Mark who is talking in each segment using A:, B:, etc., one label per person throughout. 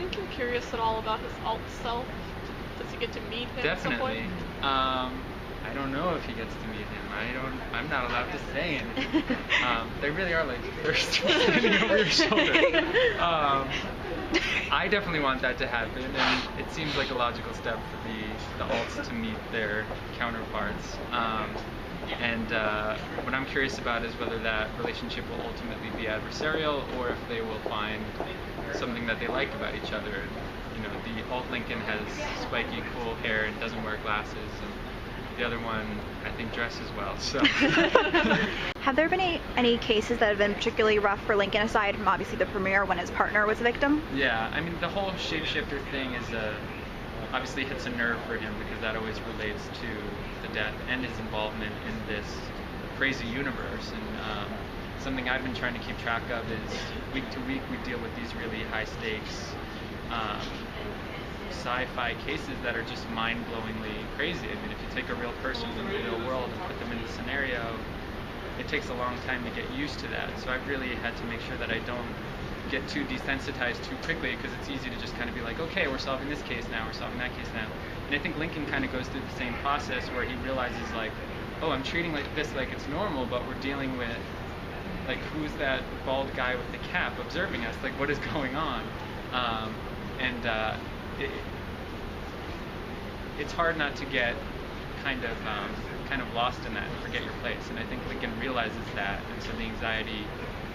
A: Lincoln curious at all about his alt self? Does he get to meet him at some
B: Definitely.
A: point?
B: I don't know if he gets to meet him. I'm not allowed to say anything. They really are like thirst standing over your shoulder. I definitely want that to happen, and it seems like a logical step for the alts to meet their counterparts. And what I'm curious about is whether that relationship will ultimately be adversarial, or if they will find something that they like about each other. You know, the alt Lincoln has spiky, cool hair and doesn't wear glasses, and the other one, I think, dresses well. So.
C: Have there been any cases that have been particularly rough for Lincoln, aside from obviously the premiere when his partner was a victim?
B: Yeah, I mean, the whole shapeshifter thing is obviously hits a nerve for him, because that always relates to the death and his involvement in this crazy universe. And something I've been trying to keep track of is week to week we deal with these really high stakes sci-fi cases that are just mind-blowingly crazy. I mean, if you take a real person from the real world and put them in the scenario, it takes a long time to get used to that. So I've really had to make sure that I don't get too desensitized too quickly, because it's easy to just kind of be like, okay, we're solving this case now, we're solving that case now. And I think Lincoln kind of goes through the same process where he realizes, like, oh, I'm treating like this like it's normal, but we're dealing with, like, who's that bald guy with the cap observing us? Like, what is going on? It's hard not to get kind of lost in that and forget your place. And I think Lincoln realizes that, and so the anxiety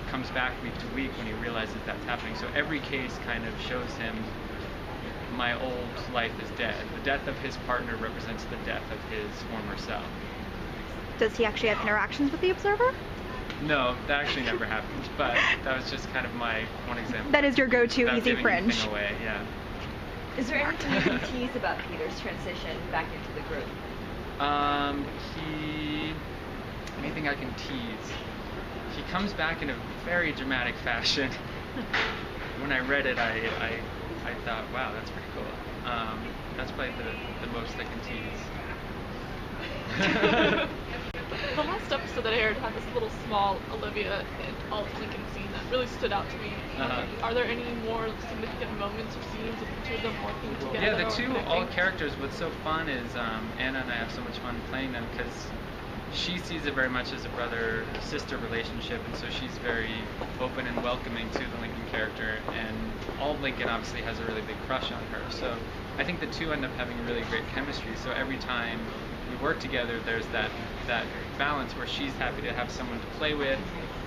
B: comes back week to week when he realizes that's happening. So every case kind of shows him, my old life is dead. The death of his partner represents the death of his former self.
C: Does he actually have interactions with the observer?
B: No, that actually never happened, but that was just kind of my one example.
C: That is your go-to easy Fringe.
B: Giving away, yeah.
D: Is there anything you can tease about Peter's transition back into the group?
B: Anything I can tease. He comes back in a very dramatic fashion. When I read it, I thought, wow, that's pretty cool. That's probably the most I can tease.
A: The last episode that aired had this little small Olivia and alt Lincoln scene that really stood out to me. Are there any more significant moments or scenes with the two of them working together?
B: Yeah, the two alt characters, what's so fun is Anna and I have so much fun playing them, because she sees it very much as a brother-sister relationship, and so she's very open and welcoming to the Lincoln character, and alt Lincoln obviously has a really big crush on her. So I think the two end up having really great chemistry, so every time we work together, there's that balance where she's happy to have someone to play with,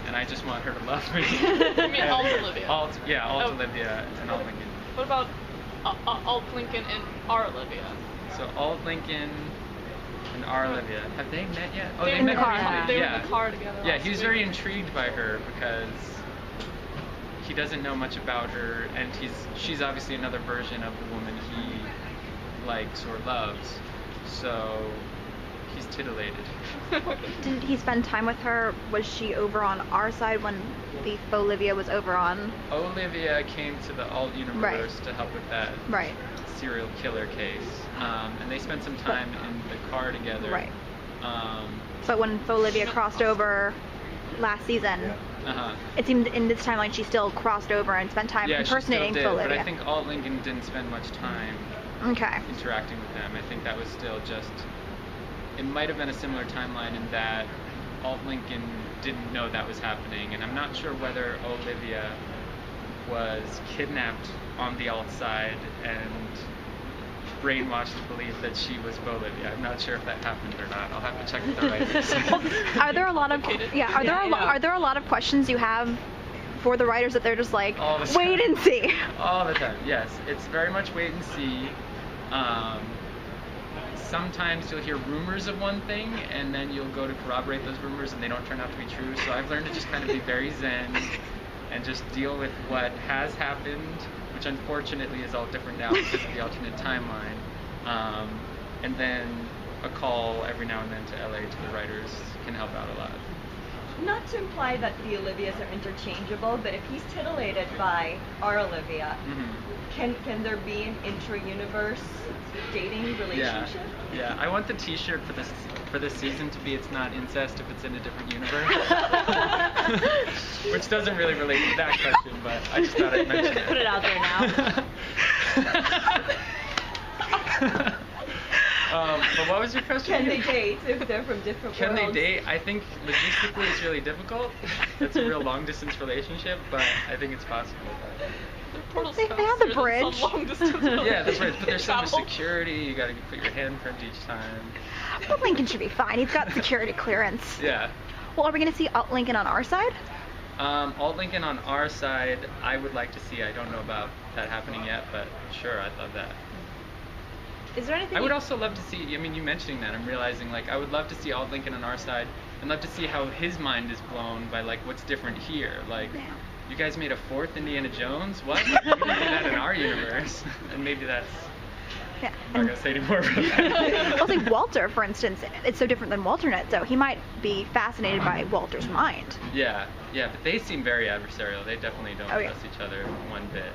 B: and I just want her to love me.
A: You mean alt Olivia?
B: Alt Olivia and alt Lincoln.
A: What about alt Lincoln and our Olivia?
B: So alt Lincoln and our Olivia, have they met yet? Oh,
A: they
B: met
A: briefly. They were
B: yeah.
A: in the car together.
B: Yeah, he was very intrigued by her because he doesn't know much about her, and she's obviously another version of the woman he likes or loves. So he's titillated.
C: Did he spend time with her? Was she over on our side when the Olivia was over on?
B: Olivia came to the alt universe to help with that serial killer case, and they spent some time in the car together.
C: Right. But when Olivia crossed over last season, it seemed in this timeline she still crossed over and spent time impersonating Olivia.
B: But I think alt Lincoln didn't spend much time interacting with them. I think that was still just, it might have been a similar timeline in that alt Lincoln didn't know that was happening, and I'm not sure whether Olivia was kidnapped on the alt side and brainwashed to believe that she was Bolivia. I'm not sure if that happened or not. I'll have to check with the writers.
C: Are there a lot of are there a lot of questions you have for the writers that they're just like, wait and see?
B: All the time, yes. It's very much wait and see. Sometimes you'll hear rumors of one thing, and then you'll go to corroborate those rumors, and they don't turn out to be true. So I've learned to just kind of be very zen and just deal with what has happened, which unfortunately is all different now because of the alternate timeline. And then a call every now and then to LA to the writers can help out a lot.
D: Not to imply that the Olivias are interchangeable, but if he's titillated by our Olivia, can there be an intra-universe dating relationship?
B: Yeah. I want the T-shirt for this season to be "It's not incest if it's in a different universe," which doesn't really relate to that question, but I just thought I'd mention it.
D: Put it out there now.
B: But what was your question?
D: Can they date if they're from different worlds?
B: Can they date? I think logistically it's really difficult. It's a real long distance relationship, but I think it's possible.
C: They have the bridge.
B: Yeah, the bridge, but there's so much security. You got to put your handprint each time.
C: But Lincoln should be fine. He's got security clearance.
B: Yeah.
C: Well, are we going to see Alt Lincoln on our side?
B: Alt Lincoln on our side, I would like to see. I don't know about that happening yet, but sure, I'd love that.
A: Is there anything?
B: I would also love to see. I mean, you mentioning that, I'm realizing like I would love to see Alt Lincoln on our side, and love to see how his mind is blown by like what's different here. Like, you guys made a 4th Indiana Jones? What? Like, we didn't do that in our universe, and maybe that's.
C: Yeah.
B: I'm not gonna say any more about that.
C: Well, like Walter, for instance, it's so different than Walternet, so he might be fascinated by Walter's mind.
B: Yeah, but they seem very adversarial. They definitely don't trust each other one bit.